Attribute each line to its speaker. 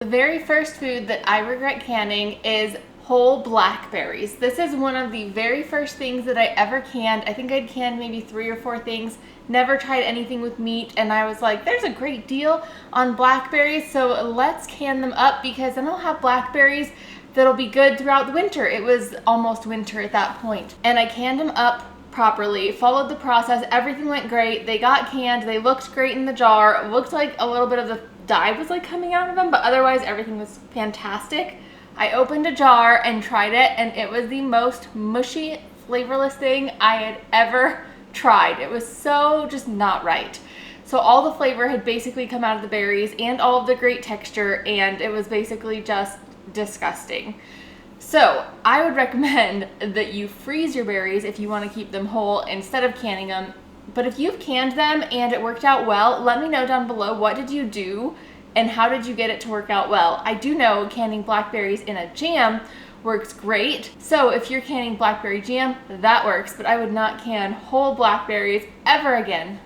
Speaker 1: The very first food that I regret canning is whole blackberries. This is one of the very first things that I ever canned. I think I'd canned maybe 3 or 4 things, never tried anything with meat, and I was like, there's a great deal on blackberries, so let's can them up because then I'll have blackberries that'll be good throughout the winter. It was almost winter at that point. And I canned them up properly, followed the process, everything went great. They got canned, they looked great in the jar. It looked like a little bit of the dye was like coming out of them, but otherwise everything was fantastic. I opened a jar and tried it, and it was the most mushy, flavorless thing I had ever tried. It was so just not right. So all the flavor had basically come out of the berries and all of the great texture, and it was basically just disgusting. So I would recommend that you freeze your berries if you want to keep them whole instead of canning them. But if you've canned them and it worked out well, let me know down below, what did you do and how did you get it to work out well? I do know canning blackberries in a jam works great. So if you're canning blackberry jam, that works, but I would not can whole blackberries ever again.